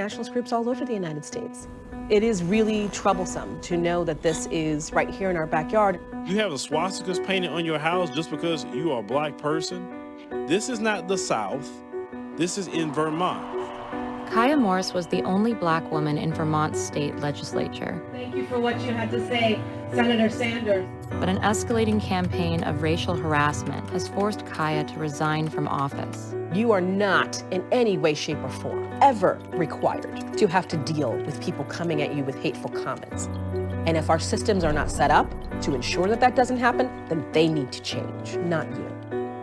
nationalist groups all over the United States. It is really troublesome to know that this is right here in our backyard. You have the swastikas painted on your house just because you are a black person? This is not the South. This is in Vermont. Kaya Morris was the only black woman in Vermont's state legislature. Thank you for what you had to say, Senator Sanders. But an escalating campaign of racial harassment has forced Kaya to resign from office. You are not in any way, shape, or form ever required to have to deal with people coming at you with hateful comments. And if our systems are not set up to ensure that that doesn't happen, then they need to change, not you.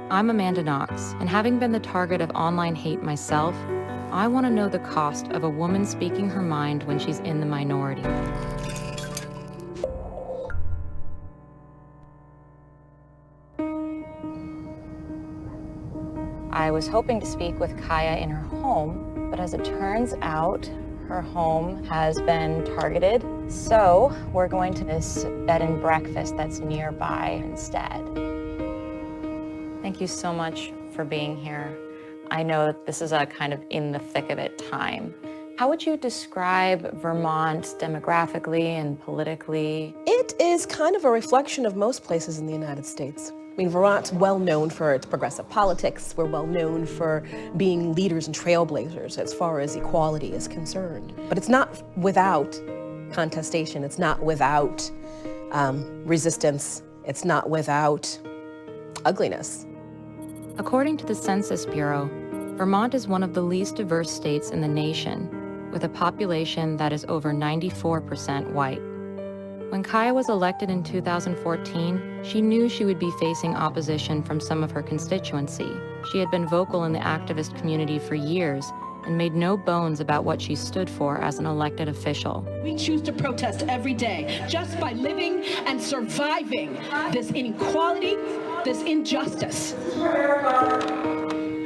I'm Amanda Knox, and having been the target of online hate myself, I want to know the cost of a woman speaking her mind when she's in the minority. I was hoping to speak with Kaya in her home, but as it turns out, her home has been targeted. So we're going to this bed and breakfast that's nearby instead. Thank you so much for being here. I know that this is a kind of in the thick of it time. How would you describe Vermont demographically and politically? It is kind of a reflection of most places in the United States. I mean, Vermont's well known for its progressive politics. We're well known for being leaders and trailblazers as far as equality is concerned. But it's not without contestation. It's not without resistance. It's not without ugliness. According to the Census Bureau, Vermont is one of the least diverse states in the nation, with a population that is over 94% white. When Kaya was elected in 2014, she knew she would be facing opposition from some of her constituency. She had been vocal in the activist community for years and made no bones about what she stood for as an elected official. We choose to protest every day just by living and surviving this inequality, this injustice. This is for Eric Garner.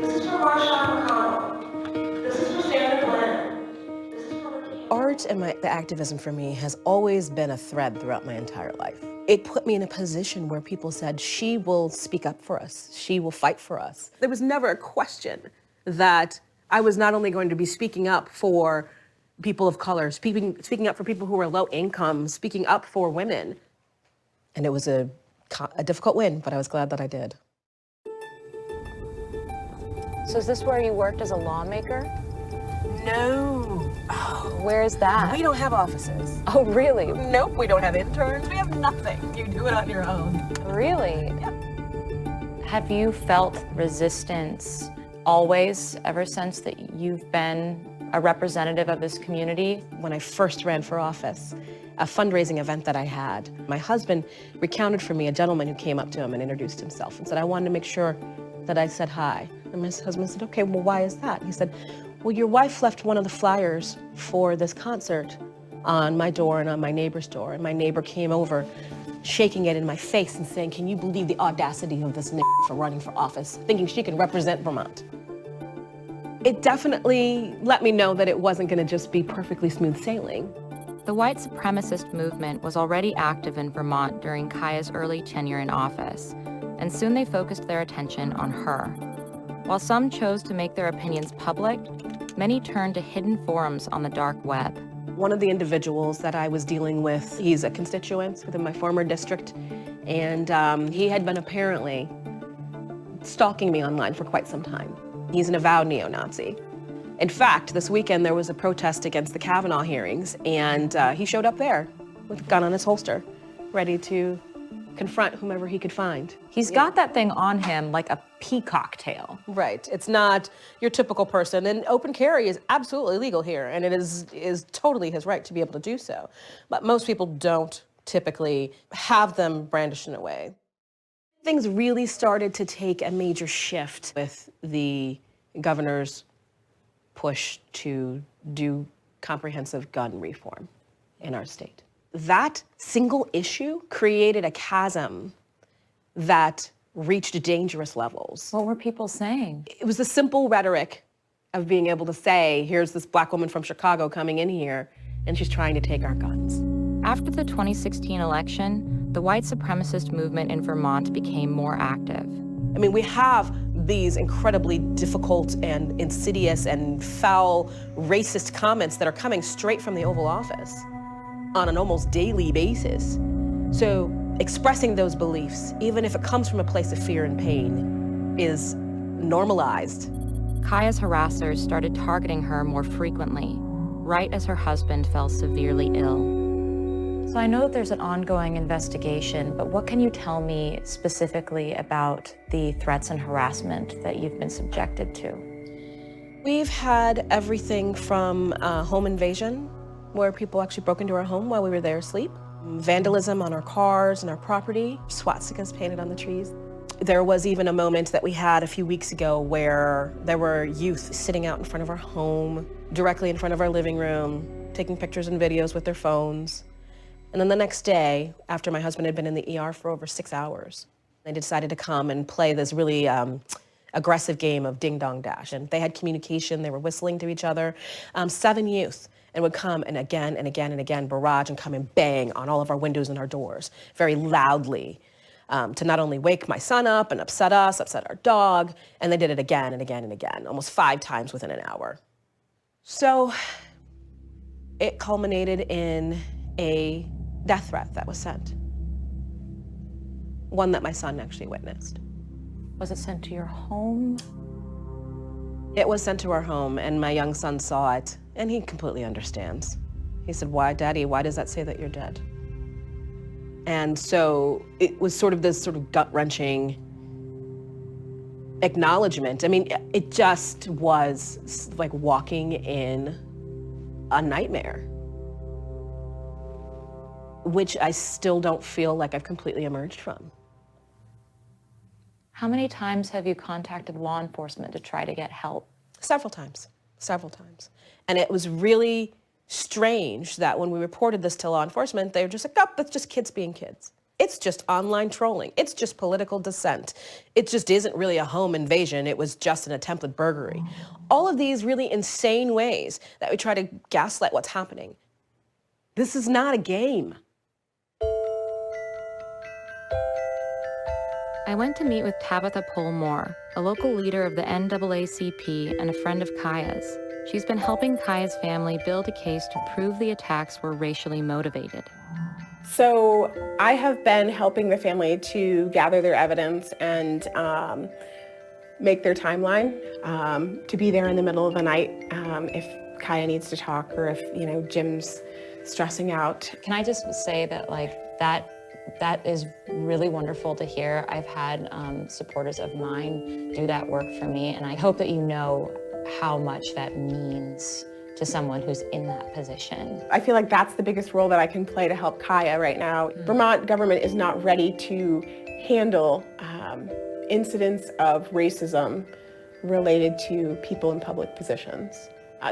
This is for Marshawn McConnell. This is for Sandra Glenn. This is for Ricky. Art and the activism for me has always been a thread throughout my entire life. It put me in a position where people said, she will speak up for us. She will fight for us. There was never a question that I was not only going to be speaking up for people of color, speaking up for people who were low income, speaking up for women. And it was a difficult win, but I was glad that I did. So is this where you worked as a lawmaker? No. Where is that? We don't have offices. Oh, really? Nope, we don't have interns. We have nothing. You do it on your own. Really? Yep. Have you felt resistance always, ever since that you've been a representative of this community? When I first ran for office, a fundraising event that I had, my husband recounted for me a gentleman who came up to him and introduced himself and said, I wanted to make sure that I said hi. And my husband said, okay, well, why is that? He said, well, your wife left one of the flyers for this concert on my door and on my neighbor's door. And my neighbor came over, shaking it in my face and saying, can you believe the audacity of this for running for office, thinking she can represent Vermont? It definitely let me know that it wasn't going to just be perfectly smooth sailing. The white supremacist movement was already active in Vermont during Kaya's early tenure in office, and soon they focused their attention on her. While some chose to make their opinions public, many turned to hidden forums on the dark web. One of the individuals that I was dealing with, he's a constituent within my former district, and he had been apparently stalking me online for quite some time. He's an avowed neo-Nazi. In fact, this weekend there was a protest against the Kavanaugh hearings, and he showed up there with a gun on his holster, ready to confront whomever he could find. He's got that thing on him like a peacock tail. Right, it's not your typical person, and open carry is absolutely legal here, and it is totally his right to be able to do so. But most people don't typically have them brandished in a way. Things really started to take a major shift with the governor's push to do comprehensive gun reform in our state. That single issue created a chasm that reached dangerous levels. What were people saying? It was the simple rhetoric of being able to say, here's this black woman from Chicago coming in here, and she's trying to take our guns. After the 2016 election, the white supremacist movement in Vermont became more active. I mean, we have these incredibly difficult and insidious and foul racist comments that are coming straight from the Oval Office on an almost daily basis. So expressing those beliefs, even if it comes from a place of fear and pain, is normalized. Kaya's harassers started targeting her more frequently, right as her husband fell severely ill. So I know that there's an ongoing investigation, but what can you tell me specifically about the threats and harassment that you've been subjected to? We've had everything from home invasion, where people actually broke into our home while we were there asleep, vandalism on our cars and our property, swastikas painted on the trees. There was even a moment that we had a few weeks ago where there were youth sitting out in front of our home, directly in front of our living room, taking pictures and videos with their phones. And then the next day, after my husband had been in the ER for over 6 hours, they decided to come and play this really aggressive game of ding dong dash. And they had communication, they were whistling to each other. 7 youth, and would come and again and again and again barrage and come and bang on all of our windows and our doors very loudly to not only wake my son up and upset us, upset our dog, and they did it again and again and again, almost 5 times within an hour. So it culminated in a death threat that was sent. One that my son actually witnessed. Was it sent to your home? It was sent to our home, and my young son saw it, and he completely understands. He said, "Why, Daddy, why does that say that you're dead?" And so it was sort of this sort of gut-wrenching acknowledgement. I mean, it just was like walking in a nightmare, which I still don't feel like I've completely emerged from. How many times have you contacted law enforcement to try to get help? Several times. And it was really strange that when we reported this to law enforcement, they were just like, oh, that's just kids being kids. It's just online trolling. It's just political dissent. It just isn't really a home invasion. It was just an attempted burglary. All of these really insane ways that we try to gaslight what's happening. This is not a game. I went to meet with Tabitha Pohl-Moore, a local leader of the NAACP and a friend of Kaya's. She's been helping Kaya's family build a case to prove the attacks were racially motivated. So I have been helping the family to gather their evidence and make their timeline, to be there in the middle of the night if Kaya needs to talk or if, Jim's stressing out. Can I just say that, that is really wonderful to hear. I've had supporters of mine do that work for me, and I hope that you know how much that means to someone who's in that position. I feel like that's the biggest role that I can play to help Kaya right now. Vermont government is not ready to handle incidents of racism related to people in public positions.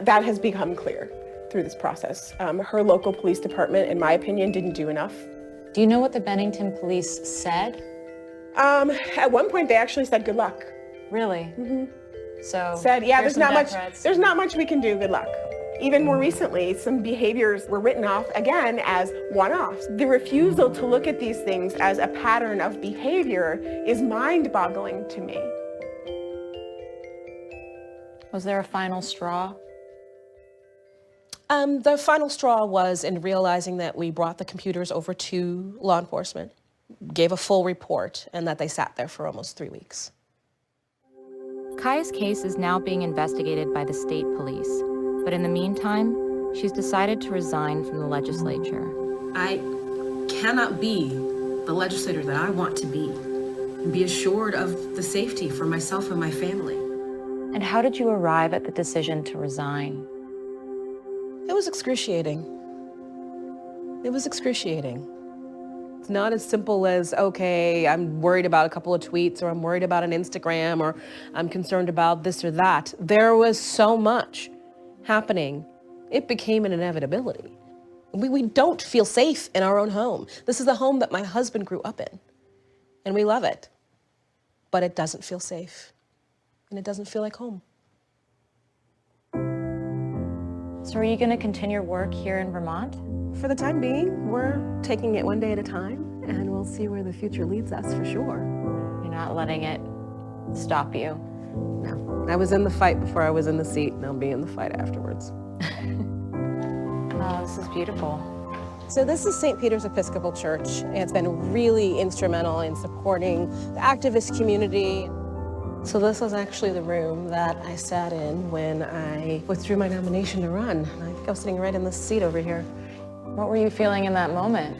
That has become clear through this process. Her local police department, in my opinion, didn't do enough. Do you know what the Bennington police said? At one point, they actually said, "Good luck." Really? Mm-hmm. So said, "Yeah, there's not much we can do. Good luck." Even more recently, some behaviors were written off again as one-offs. The refusal to look at these things as a pattern of behavior is mind-boggling to me. Was there a final straw? The final straw was in realizing that we brought the computers over to law enforcement, gave a full report, and that they sat there for almost 3 weeks. Kaya's case is now being investigated by the state police, but in the meantime, she's decided to resign from the legislature. I cannot be the legislator that I want to be and be assured of the safety for myself and my family. And how did you arrive at the decision to resign? It was excruciating. It was excruciating. It's not as simple as, okay, I'm worried about a couple of tweets, or I'm worried about an Instagram, or I'm concerned about this or that. There was so much happening. It became an inevitability. We don't feel safe in our own home. This is the home that my husband grew up in, and we love it. But it doesn't feel safe, and it doesn't feel like home. So are you going to continue your work here in Vermont? For the time being, we're taking it one day at a time, and we'll see where the future leads us for sure. You're not letting it stop you? No. I was in the fight before I was in the seat, and I'll be in the fight afterwards. Oh, this is beautiful. So this is St. Peter's Episcopal Church. It's been really instrumental in supporting the activist community. So this was actually the room that I sat in when I withdrew my nomination to run. I think I was sitting right in this seat over here. What were you feeling in that moment?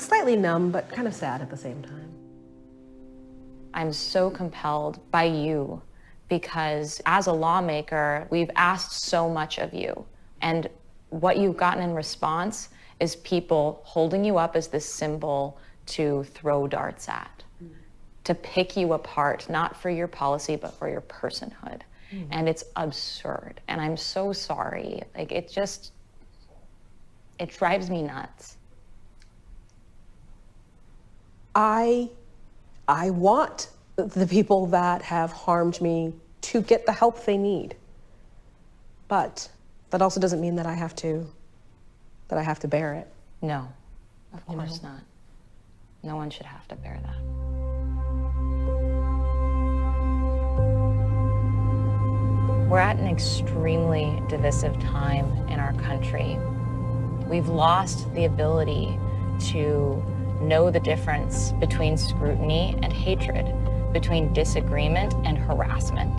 Slightly numb, but kind of sad at the same time. I'm so compelled by you because as a lawmaker, we've asked so much of you. And what you've gotten in response is people holding you up as this symbol to throw darts at, to pick you apart, not for your policy, but for your personhood. And it's absurd. And I'm so sorry. Like, it drives me nuts. I want the people that have harmed me to get the help they need. But that also doesn't mean that I have to bear it. No, of course not. No one should have to bear that. We're at an extremely divisive time in our country. We've lost the ability to know the difference between scrutiny and hatred, between disagreement and harassment.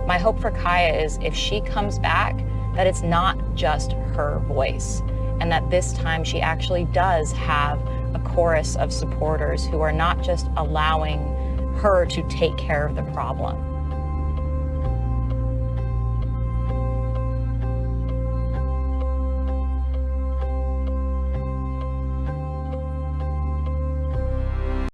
My hope for Kaya is if she comes back, that it's not just her voice, and that this time she actually does have a chorus of supporters who are not just allowing her to take care of the problem.